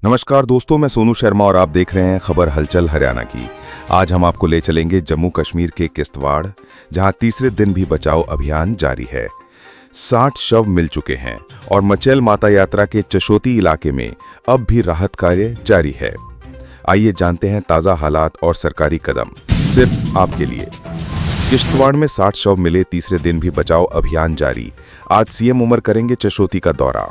नमस्कार दोस्तों, मैं सोनू शर्मा और आप देख रहे हैं खबर हलचल हरियाणा की। आज हम आपको ले चलेंगे जम्मू कश्मीर के किश्तवाड़, जहां तीसरे दिन भी बचाव अभियान जारी है। 60 शव मिल चुके हैं और मचैल माता यात्रा के चशोती इलाके में अब भी राहत कार्य जारी है। आइए जानते हैं ताज़ा हालात और सरकारी कदम सिर्फ आपके लिए। किश्तवाड़ में 60 शव मिले, तीसरे दिन भी बचाव अभियान जारी। आज सीएम उमर करेंगे चशोती का दौरा।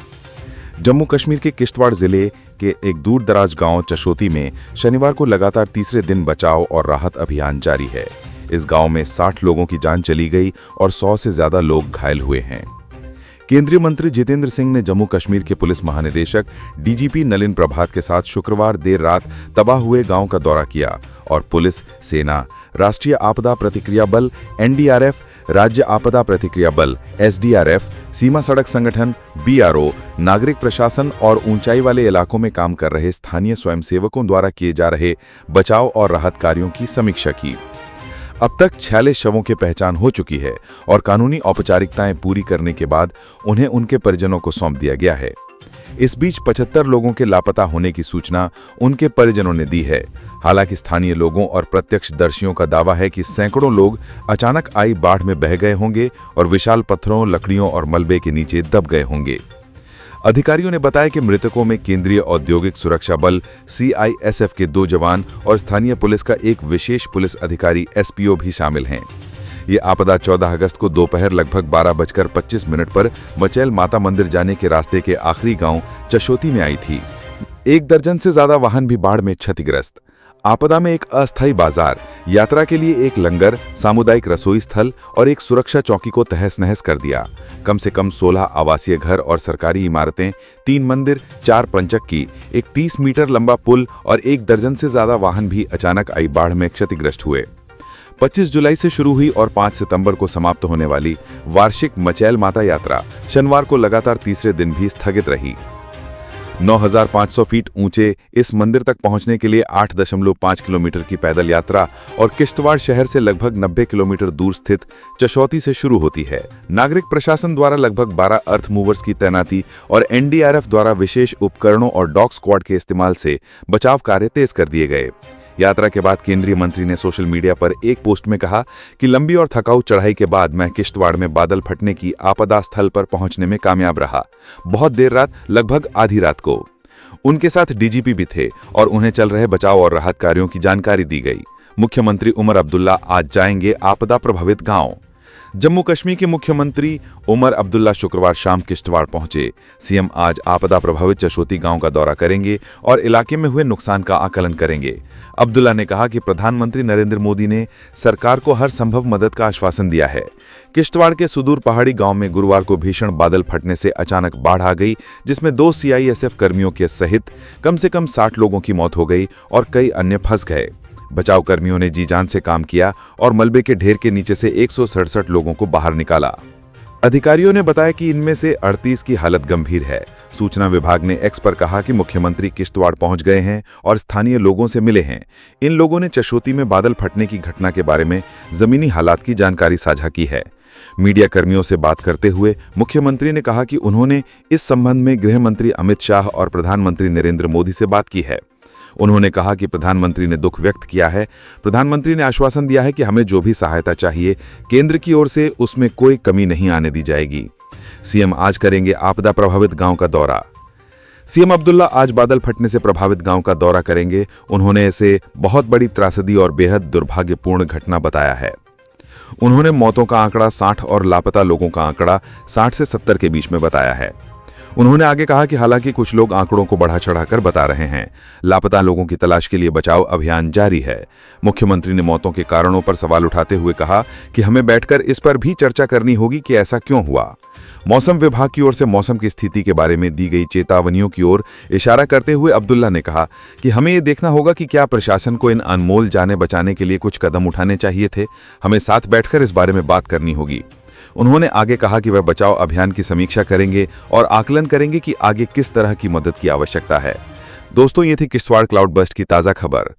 जम्मू कश्मीर के किश्तवाड़ जिले के एक दूर दराज गांव चशोती में शनिवार को लगातार तीसरे दिन बचाव और राहत अभियान जारी है। इस गांव में 60 लोगों की जान चली गई और 100 से ज्यादा लोग घायल हुए हैं। केंद्रीय मंत्री जितेंद्र सिंह ने जम्मू कश्मीर के पुलिस महानिदेशक डीजीपी नलिन प्रभात के साथ शुक्रवार देर रात तबाह हुए गांव का दौरा किया और पुलिस, सेना, राष्ट्रीय आपदा प्रतिक्रिया बल एनडीआरएफ, राज्य आपदा प्रतिक्रिया बल एसडीआरएफ, सीमा सड़क संगठन बीआरओ, नागरिक प्रशासन और ऊंचाई वाले इलाकों में काम कर रहे स्थानीय स्वयंसेवकों द्वारा किए जा रहे बचाव और राहत कार्यों की समीक्षा की। अब तक 46 शवों की पहचान हो चुकी है और कानूनी औपचारिकताएं पूरी करने के बाद उन्हें उनके परिजनों को सौंप दिया गया है। इस बीच 75 लोगों के लापता होने की सूचना उनके परिजनों ने दी है। हालांकि स्थानीय लोगों और प्रत्यक्षदर्शियों का दावा है कि सैकड़ों लोग अचानक आई बाढ़ में बह गए होंगे और विशाल पत्थरों, लकड़ियों और मलबे के नीचे दब गए होंगे। अधिकारियों ने बताया कि मृतकों में केंद्रीय औद्योगिक सुरक्षा बल सीआईएसएफ के 2 जवान और स्थानीय पुलिस का एक विशेष पुलिस अधिकारी एसपीओ भी शामिल हैं। ये आपदा 14 अगस्त को दोपहर लगभग 12:25 पर मचैल माता मंदिर जाने के रास्ते के आखिरी गांव चशोती में आई थी। 1 दर्जन से ज्यादा वाहन भी बाढ़ में क्षतिग्रस्त। आपदा में एक अस्थायी बाजार, यात्रा के लिए एक लंगर, सामुदायिक रसोई स्थल और एक सुरक्षा चौकी को तहस नहस कर दिया। कम से कम 16 आवासीय घर और सरकारी इमारतें, 3 मंदिर, 4 पंचक्की, एक 30 मीटर लंबा पुल और 1 दर्जन से ज्यादा वाहन भी अचानक आई बाढ़ में क्षतिग्रस्त हुए। 25 जुलाई से शुरू हुई और 5 सितंबर को समाप्त होने वाली वार्षिक मचैल माता यात्रा शनिवार को लगातार तीसरे दिन भी स्थगित रही। 9,500 फीट ऊंचे इस मंदिर तक पहुंचने के लिए 8.5 किलोमीटर की पैदल यात्रा और किश्तवाड़ शहर से लगभग 90 किलोमीटर दूर स्थित चशोती से शुरू होती है। नागरिक प्रशासन द्वारा लगभग 12 अर्थ मूवर्स की तैनाती और एनडीआरएफ द्वारा विशेष उपकरणों और डॉग स्क्वाड के इस्तेमाल से बचाव कार्य तेज कर दिए गए। यात्रा के बाद केंद्रीय मंत्री ने सोशल मीडिया पर एक पोस्ट में कहा कि लंबी और थकाऊ चढ़ाई के बाद मैं किश्तवाड़ में बादल फटने की आपदा स्थल पर पहुंचने में कामयाब रहा। बहुत देर रात, लगभग आधी रात को। उनके साथ डीजीपी भी थे और उन्हें चल रहे बचाव और राहत कार्यों की जानकारी दी गई। मुख्यमंत्री उमर अब्दुल्ला आज जाएंगे आपदा प्रभावित गांव। जम्मू कश्मीर के मुख्यमंत्री उमर अब्दुल्ला शुक्रवार शाम किश्तवाड़ पहुंचे। सीएम आज आपदा प्रभावित चशोती गांव का दौरा करेंगे और इलाके में हुए नुकसान का आकलन करेंगे। अब्दुल्ला ने कहा कि प्रधानमंत्री नरेंद्र मोदी ने सरकार को हर संभव मदद का आश्वासन दिया है। किश्तवाड़ के सुदूर पहाड़ी गांव में गुरुवार को भीषण बादल फटने से अचानक बाढ़ आ गई, जिसमें 2 सीआईएसएफ कर्मियों के सहित कम से कम 60 लोगों की मौत हो गई और कई अन्य फंस गए। बचाव कर्मियों ने जी जान से काम किया और मलबे के ढेर के नीचे से 167 लोगों को बाहर निकाला। अधिकारियों ने बताया कि इनमें से 38 की हालत गंभीर है। सूचना विभाग ने एक्स पर कहा कि मुख्यमंत्री किश्तवाड़ पहुंच गए हैं और स्थानीय लोगों से मिले हैं। इन लोगों ने चशोती में बादल फटने की घटना के बारे में जमीनी हालात की जानकारी साझा की है। मीडिया कर्मियों से बात करते हुए मुख्यमंत्री ने कहा कि उन्होंने इस संबंध में गृह मंत्री अमित शाह और प्रधानमंत्री नरेंद्र मोदी से बात की है। उन्होंने कहा कि प्रधानमंत्री ने दुख व्यक्त किया है। प्रधानमंत्री ने आश्वासन दिया है कि हमें जो भी सहायता चाहिए केंद्र की ओर से, उसमें कोई कमी नहीं आने दी जाएगी। सीएम आज करेंगे आपदा प्रभावित गांव का दौरा। सीएम अब्दुल्ला आज बादल फटने से प्रभावित गांव का दौरा करेंगे। उन्होंने इसे बहुत बड़ी त्रासदी और बेहद दुर्भाग्यपूर्ण घटना बताया है। उन्होंने मौतों का आंकड़ा 60 और लापता लोगों का आंकड़ा 60 से 70 के बीच में बताया है। उन्होंने आगे कहा कि हालांकि कुछ लोग आंकड़ों को बढ़ा चढ़ाकर बता रहे हैं, लापता लोगों की तलाश के लिए बचाव अभियान जारी है। मुख्यमंत्री ने मौतों के कारणों पर सवाल उठाते हुए कहा कि हमें बैठकर इस पर भी चर्चा करनी होगी कि ऐसा क्यों हुआ। मौसम विभाग की ओर से मौसम की स्थिति के बारे में दी गई चेतावनियों की ओर इशारा करते हुए अब्दुल्ला ने कहा कि हमें ये देखना होगा कि क्या प्रशासन को इन अनमोल जाने बचाने के लिए कुछ कदम उठाने चाहिए थे। हमें साथ बैठकर इस बारे में बात करनी होगी। उन्होंने आगे कहा कि वह बचाव अभियान की समीक्षा करेंगे और आकलन करेंगे कि आगे किस तरह की मदद की आवश्यकता है। दोस्तों, ये थी किश्तवाड़ क्लाउड बस्ट की ताज़ा खबर।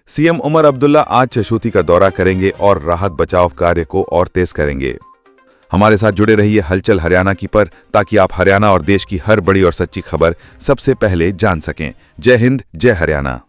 सीएम उमर अब्दुल्ला आज चशोती का दौरा करेंगे और राहत बचाव कार्य को और तेज करेंगे। हमारे साथ जुड़े रहिए हलचल हरियाणा की पर, ताकि आप हरियाणा और देश की हर बड़ी और सच्ची खबर सबसे पहले जान सकें। जय हिंद, जय हरियाणा।